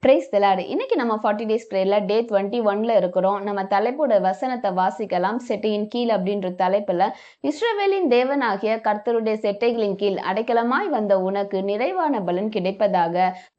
Praise the Lord. இன்னைக்கு நம்ம 40 days பிரேயர்ல டே 21ல இருக்கிறோம். நம்ம தலைப்போட வசனத்தை வாசிக்கலாம். செட்டையின் கீழ் அப்படின்ற தலைப்புல, இஸ்ரவேலின் தேவனாகிய கர்த்தருடைய செட்டைகளின் கீழ் அடைக்கலமாய் வந்த உனக்கு நிறைவான பலன் கிடைப்பதாக.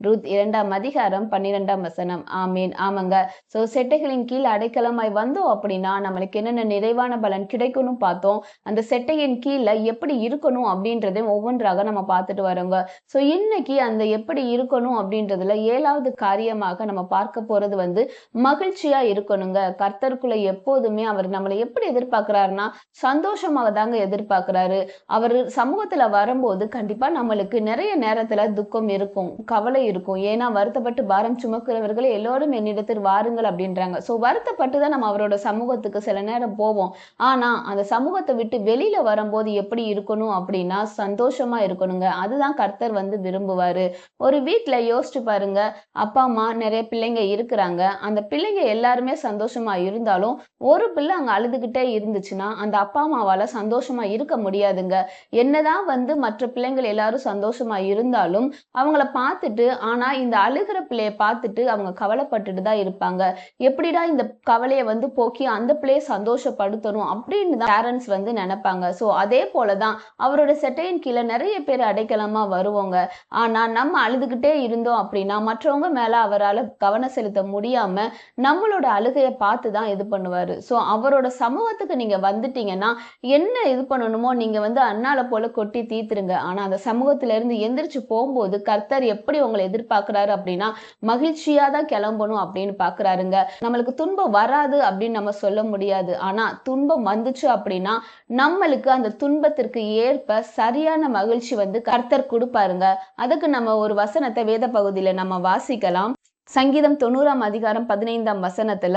ரூத் 2ஆம் அதிகாரம் 12ஆம் வசனம். ஆமீன். ஆமாங்க. ஸோ செட்டைகளின் கீழ் அடைக்கலமாய் வந்தோம் அப்படின்னா நம்மளுக்கு என்னென்ன நிறைவான பலன் கிடைக்கும்னு பார்த்தோம். அந்த செட்டையின் கீழே எப்படி இருக்கணும் அப்படின்றதையும் ஒவ்வொன்றாக நம்ம பார்த்துட்டு வரோங்க. ஸோ இன்னைக்கு அந்த எப்படி இருக்கணும் அப்படின்றதுல 7வது காரியமாக நம்ம பார்க்க போறது மகிழ்ச்சியா இருக்கணுங்க. கர்த்தருக்குள்ள எப்போதுமே அவர் நம்மளை எப்படி எதிர்பார்க்கிறாருன்னா சந்தோஷமாக தாங்க எதிர்பார்க்கிறாரு. அவர் சமூகத்துல வரும்போது கண்டிப்பா நம்மளுக்கு நிறைய நேரத்துல துக்கம் இருக்கும், கவலை இருக்கும். ஏன்னா வருத்தப்பட்டு பாரம் சுமக்கிறவர்களே எல்லோரும் என்னிடத்தில் வாருங்கள் அப்படின்றாங்க. ஸோ வருத்தப்பட்டு தான் நம்ம அவரோட சமூகத்துக்கு சில நேரம் போவோம். ஆனா அந்த சமூகத்தை விட்டு வெளியில வரும்போது எப்படி இருக்கணும் அப்படின்னா சந்தோஷமா இருக்கணுங்க. அதுதான் கர்த்தர் விரும்புவாரு. ஒரு வீட்டுல யோசிச்சு பாருங்க, அப்பா அம்மா நிறைய பிள்ளைங்க இருக்கிறாங்க. அந்த பிள்ளைங்க எல்லாருமே சந்தோஷமா இருந்தாலும் ஒரு பிள்ளை அங்க அழுதுகிட்டே இருந்துச்சுன்னா அந்த அப்பா அம்மாவால சந்தோஷமா இருக்க முடியாதுங்க. என்னதான் மற்ற பிள்ளைங்கள் எல்லாரும் சந்தோஷமா இருந்தாலும் அவங்கள பார்த்துட்டு, ஆனா இந்த அழுகிற பிள்ளைய பார்த்துட்டு அவங்க கவலைப்பட்டுட்டு தான் இருப்பாங்க. எப்படிடா இந்த கவலையை போக்கி அந்த பிள்ளைய சந்தோஷப்படுத்தணும் அப்படின்னு தான் பேரண்ட்ஸ் நினைப்பாங்க. ஸோ அதே போலதான் அவரோட செட்டையின் கீழே நிறைய பேர் அடைக்கலமா வருவாங்க. ஆனா நம்ம அழுதுகிட்டே இருந்தோம் அப்படின்னா மற்றவங்க மேல அவரால் கவனம் செலுத்த முடியாம நம்மளோட அழுகையை பார்த்து தான் இது பண்ணுவாரு. ஸோ அவரோட சமூகத்துக்கு நீங்க வந்துட்டீங்கன்னா என்ன இது பண்ணணுமோ நீங்க அண்ணால போல கொட்டி தீத்துருங்க. ஆனா அந்த சமூகத்துல இருந்து எந்திரிச்சு போகும்போது கர்த்தர் எப்படி உங்களை எதிர்பார்க்கிறாரு அப்படின்னா மகிழ்ச்சியா தான் கிளம்பணும் அப்படின்னு பாக்குறாருங்க. நம்மளுக்கு துன்பம் வராது அப்படின்னு நம்ம சொல்ல முடியாது. ஆனா துன்பம் வந்துச்சு அப்படின்னா நம்மளுக்கு அந்த துன்பத்திற்கு ஏற்ப சரியான மகிழ்ச்சி கர்த்தர் கொடுப்பாருங்க. அதுக்கு நம்ம ஒரு வசனத்தை வேத பகுதியில நம்ம வாசிக்கலாம். சங்கீதம் 90ஆம் அதிகாரம் 15ஆம் வசனத்துல,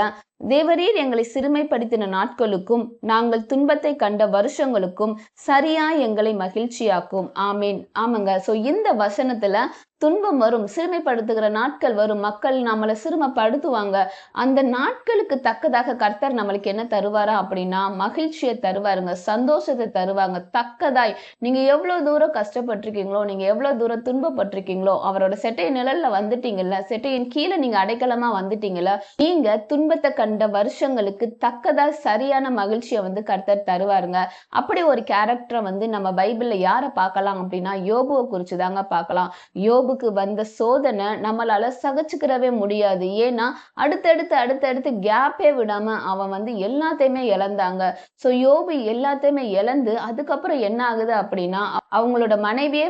தேவரீர் எங்களை சிறுமைப்படுத்தின நாட்களுக்கும் நாங்கள் துன்பத்தை கண்ட வருஷங்களுக்கும் சரியா எங்களை மகிழ்ச்சியாக்கும். ஆமீன். ஆமாங்க. ஸோ இந்த வசனத்துல துன்பம் வரும், சிறுமைப்படுத்துகிற நாட்கள் வரும், மக்கள் நம்மளை சிறுமைப்படுத்துவாங்க. அந்த நாட்களுக்கு தக்கதாக கர்த்தர் நம்மளுக்கு என்ன தருவாரா அப்படின்னா மகிழ்ச்சியை தருவாருங்க, சந்தோஷத்தை தருவாங்க. தக்கதாய் நீங்க எவ்வளவு தூரம் கஷ்டப்பட்டிருக்கீங்களோ, நீங்க எவ்வளவு தூரம் துன்பப்பட்டிருக்கீங்களோ, அவரோட செட்டை நிழல்ல வந்துட்டீங்கல்ல, செட்டையின் கீழே நீங்க அடைக்கலமா வந்துட்டீங்கல்ல, நீங்க துன்பத்தை கண்ட வருஷங்களுக்கு தக்கதா சரியான மகிழ்ச்சியை கர்த்தர் தருவாருங்க. அப்படி ஒரு கேரக்டரை நம்ம பைபிள்ல யாரை பார்க்கலாம் அப்படின்னா யோபுவை குறிச்சு தாங்க பார்க்கலாம். யோபுக்கு வந்த சோதனை நம்மளால சகிச்சுக்கிறவே முடியாது. ஏன்னா அடுத்தடுத்து கேப்பே விடாம அவன் எல்லாத்தையுமே இழந்தாங்க. ஸோ யோபு எல்லாத்தையுமே இழந்து அதுக்கப்புறம் என்ன ஆகுது அப்படின்னா அவங்களோட மனைவியே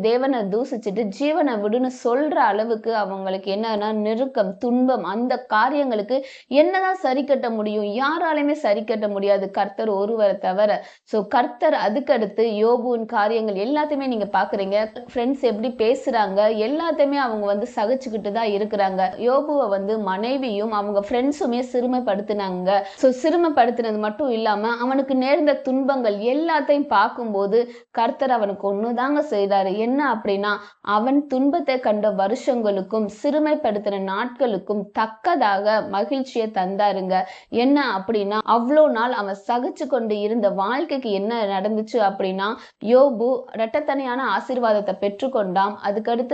தேவனை தூசிச்சுட்டு ஜீவனை விடுன்னு சொல்ற அளவுக்கு அவங்களுக்கு என்னன்னா நெருக்கம், துன்பம். அந்த காரியங்களுக்கு என்னதான் சரி கட்ட முடியும்? யாராலையுமே சரி கட்ட முடியாது, கர்த்தர் ஒருவரை தவிர. ஸோ கர்த்தர் அதுக்கடுத்து யோபுவின் காரியங்கள் எல்லாத்தையுமே நீங்க பாக்குறீங்க. ஃப்ரெண்ட்ஸ் எப்படி பேசுறாங்க எல்லாத்தையுமே அவங்க சகிச்சுக்கிட்டு தான் இருக்கிறாங்க. யோபுவை மனைவியும் அவங்க ஃப்ரெண்ட்ஸுமே சிறுமைப்படுத்தினாங்க. ஸோ சிறுமைப்படுத்தினது மட்டும் இல்லாம அவனுக்கு நேர்ந்த துன்பங்கள் எல்லாத்தையும் பார்க்கும்போது கர்த்தர் அவனுக்கு ஒண்ணுதாங்க செய்தாரு. என்ன அப்படின்னா அவன் துன்பத்தை கண்ட வருஷங்களுக்கும் சிறுமைப்படுத்தின நாட்களுக்கும் தக்கதாக மகிழ்ச்சியை தந்தாருங்க. என்ன அப்படின்னா அவ்வளோ நாள் அவன் சகிச்சு கொண்டு இருந்த வாழ்க்கைக்கு என்ன நடந்துச்சு அப்படின்னா யோபு இரட்டத்தனையான ஆசீர்வாதத்தை பெற்றுக்கொண்டாம். அதுக்கடுத்து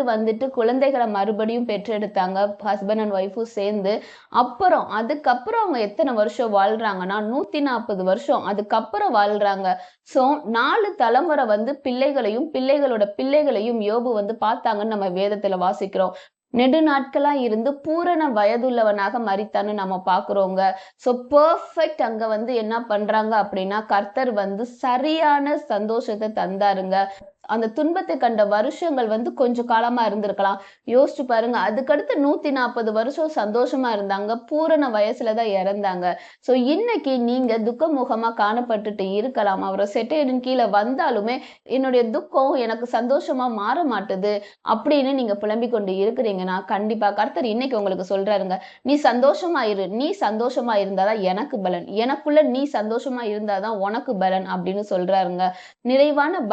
குழந்தைகளை மறுபடியும் பெற்றெடுத்தாங்க, ஹஸ்பண்ட் அண்ட் ஒய்ஃபும் சேர்ந்து. அதுக்கப்புறம் அவங்க எத்தனை வருஷம் வாழ்றாங்கன்னா 140 வருஷம் அதுக்கப்புறம் வாழ்றாங்க. ஸோ 4 தலைமுறை பிள்ளைகளையும் பிள்ளைகளோட பிள்ளைகளையும் யோபு பார்த்தாங்கன்னு நம்ம வேதத்துல வாசிக்கிறோம். நெடு நாட்களா இருந்து பூரண வயதுள்ளவனாக மரித்தான்னு நம்ம பாக்குறோங்க. ஸோ பெர்ஃபெக்ட் அங்க என்ன பண்றாங்க அப்படின்னா கர்த்தர் சரியான சந்தோஷத்தை தந்தாருங்க. அந்த துன்பத்தை கண்ட வருஷங்கள் கொஞ்சம் காலமா இருந்திருக்கலாம். யோசிச்சு பாருங்க. அதுக்கடுத்து 140 வருஷம் சந்தோஷமா இருந்தாங்க, பூரண வயசுலதான் இறந்தாங்க. ஸோ இன்னைக்கு நீங்க துக்கமுகமா காணப்பட்டுட்டு இருக்கலாம். அவரோட செட்டையின் கீழே வந்தாலுமே என்னுடைய துக்கம் எனக்கு சந்தோஷமா மாற மாட்டுது அப்படின்னு நீங்க புலம்பிக் கொண்டு இருக்கிறீங்கன்னா கண்டிப்பா கர்த்தர் இன்னைக்கு உங்களுக்கு சொல்றாருங்க, நீ சந்தோஷமா இரு. நீ சந்தோஷமா இருந்தாதான் எனக்கு பலன், எனக்குள்ள நீ சந்தோஷமா இருந்தாதான் உனக்கு பலன் அப்படின்னு சொல்றாருங்க. நிறைவான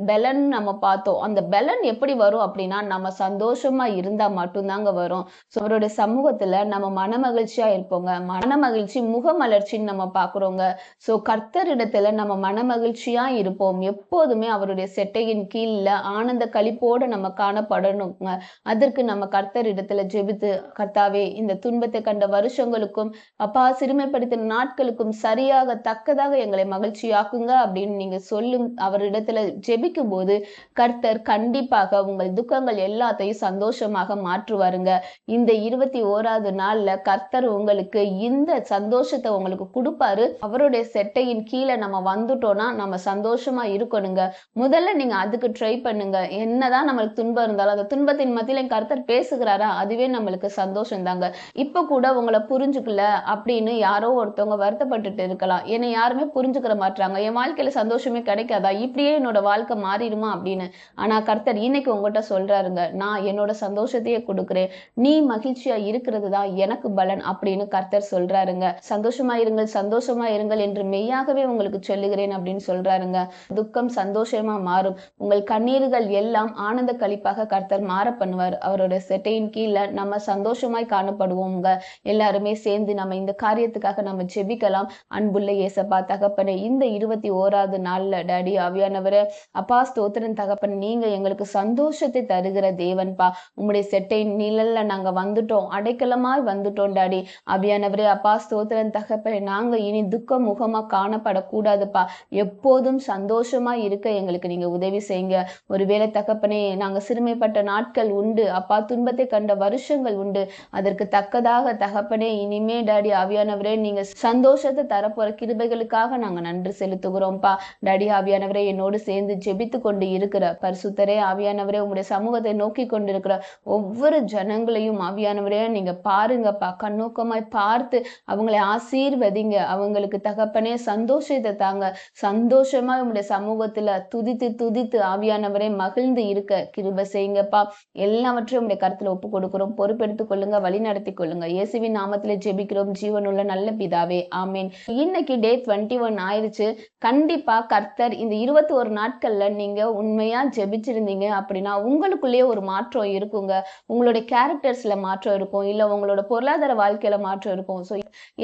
பலன் பலன் நம்ம பார்த்தோம். அந்த பலன் எப்படி வரும் அப்படின்னா நம்ம சந்தோஷமா இருந்தா மட்டும்தாங்க வரும். ஸோ அவருடைய சமூகத்துல நம்ம மனமகிழ்ச்சியா இருப்போங்க. மனமகிழ்ச்சி முகமலர்ச்சின்னு நம்ம பார்க்குறோங்க. ஸோ கர்த்தரிடத்துல நம்ம மனமகிழ்ச்சியா இருப்போம். எப்போதுமே அவருடைய செட்டையின் கீழ்ல ஆனந்த களிப்போட நம்ம காணப்படணுங்க. அதற்கு நம்ம கர்த்தரிடத்துல ஜெபித்து, கர்த்தாவே இந்த துன்பத்தை கண்ட வருஷங்களுக்கும் அப்பா சிறுமைப்படுத்தின நாட்களுக்கும் சரியாக தக்கதாக எங்களை மகிழ்ச்சியாக்குங்க அப்படின்னு நீங்க சொல்லும் அவரிடத்துல ஜெபிக்கும் போது கர்த்தர் கண்டிப்பாக உங்கள் துக்கங்கள் எல்லாத்தையும் சந்தோஷமாக மாற்றுவாருங்க. இந்த 21வது நாள்ல கர்த்தர் உங்களுக்கு இந்த சந்தோஷத்தை உங்களுக்கு கொடுப்பாரு. அவருடைய செட்டையின் கீழே நம்ம வந்துட்டோம்னா நம்ம சந்தோஷமா இருக்கணுங்க. முதல்ல நீங்க அதுக்கு ட்ரை பண்ணுங்க. என்னதான் நம்மளுக்கு துன்பம் இருந்தாலும் அந்த துன்பத்தின் மத்தியில கர்த்தர் பேசுகிறாரா, அதுவே நம்மளுக்கு சந்தோஷம் தாங்க. இப்ப கூட உங்களை புரிஞ்சுக்கல அப்படின்னு யாரோ ஒருத்தவங்க வருத்தப்பட்டுட்டு இருக்கலாம். என்னை யாருமே புரிஞ்சுக்கிற மாட்டாங்க, என் வாழ்க்கையில சந்தோஷமே கிடைக்காதா, இப்படியே என்னோட வாழ்க்கை மாறிடுமா அப்படின்னு. ஆனா கர்த்தர் இன்னைக்கு உங்ககிட்ட சொல்றாருங்க, நான் என்னோட சந்தோஷத்தையே கொடுக்கிறேன், நீ மகிழ்ச்சியா இருக்கிறது தான் எனக்கு பலன் அப்படின்னு கர்த்தர் சொல்றாருங்க. சந்தோஷமா இருங்கள், சந்தோஷமா இருங்கள் என்று மெய்யாகவே உங்களுக்கு சொல்லுகிறேன் அப்படின்னு சொல்றாருங்க. துக்கம் சந்தோஷமா மாறும். உங்கள் கண்ணீர்கள் எல்லாம் ஆனந்த களிப்பாக கர்த்தர் மாற பண்ணுவார். அவரோட செட்டையின் கீழே நம்ம சந்தோஷமாய் காணப்படுவோங்க. எல்லாருமே சேர்ந்து நம்ம இந்த காரியத்துக்காக நம்ம ஜெபிக்கலாம். அன்புள்ள ஏசப்பா தகப்பனே, இந்த 21வது நாள்ல டாடி ஆவியானவரே, அப்பா ஸ்தோத்திரம் தகப்பன், நீங்க எங்களுக்கு சந்தோஷத்தை தருகிற தேவன்பா. உம்முடைய செட்டையின் நிழல்ல நாங்க வந்துட்டோம், அடைக்கலமாய் வந்துட்டோம் டாடி ஆவியானவரே. அப்பா ஸ்தோத்திரம் தகப்பனே, நாங்க இனி துக்க முகமா காணப்படக்கூடாதுப்பா. எப்போதும் சந்தோஷமா இருக்க எங்களுக்கு நீங்க உதவி செய்யுங்க. ஒருவேளை தகப்பனே நாங்க சிறுமைப்பட்ட நாட்கள் உண்டு அப்பா, துன்பத்தை கண்ட வருஷங்கள் உண்டு. அதற்கு தக்கதாக தகப்பனே இனிமே டாடி ஆவியானவரே நீங்க சந்தோஷத்தை தரப்போற கிருபைகளுக்காக நாங்க நன்றி செலுத்துகிறோம்ப்பா. டாடி ஆவியானவரே, என்னோடு சேர்ந்து ஜெபித்து கொண்டு இருக்கிற பரிசுத்தரே ஆவியானவரே, உங்களுடைய சமூகத்தை நோக்கி கொண்டிருக்கிற ஒவ்வொரு ஜனங்களையும் ஆவியானவரே நீங்க பாருங்கப்பா, கண்ணோக்கமாய் பார்த்து அவங்களை ஆசீர்வதிங்க. அவங்களுக்கு தகப்பனே சந்தோஷத்தை தாங்க. சந்தோஷமா உங்களுடைய சமூகத்துல துதித்து துதித்து ஆவியானவரே மகிழ்ந்து இருக்க கிருபை செய்யுங்கப்பா. எல்லாவற்றையும் உங்களுடைய கருத்துல ஒப்பு கொடுக்கிறோம். பொறுப்பெடுத்துக் கொள்ளுங்க, வழி நடத்தி கொள்ளுங்க. இயேசுவின் நாமத்திலே ஜெபிக்கிறோம் ஜீவனுள்ள நல்ல பிதாவே, ஆமீன். இன்னைக்கு டே 21 ஆயிருச்சு. கண்டிப்பா கர்த்தர் இந்த 21 நாட்கள்ல நீங்க உண்மையா ஜெபிச்சிருந்தீங்க அப்படின்னா உங்களுக்குள்ளேயே ஒரு மாற்றம் இருக்குங்க. உங்களுடைய கேரக்டர்ஸ்ல மாற்றம் இருக்கும், இல்ல உங்களோட பொருளாதார வாழ்க்கையில மாற்றம் இருக்கும். ஸோ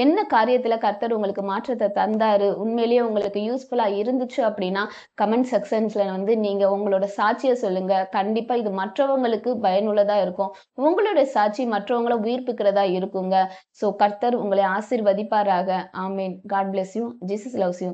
என்ன காரியத்துல கர்த்தர் உங்களுக்கு மாற்றத்தை தந்தாரு, உண்மையிலேயே உங்களுக்கு யூஸ்ஃபுல்லா இருந்துச்சு அப்படின்னா கமெண்ட் செக்ஷன்ஸ்ல நீங்க உங்களோட சாட்சியை சொல்லுங்க. கண்டிப்பா இது மற்றவங்களுக்கு பயனுள்ளதா இருக்கும். உங்களுடைய சாட்சி மற்றவங்களை உயிர்ப்பிக்கிறதா இருக்குங்க. ஸோ கர்த்தர் உங்களை ஆசீர்வதிப்பாராக. ஆமீன். God bless you. Jesus loves you.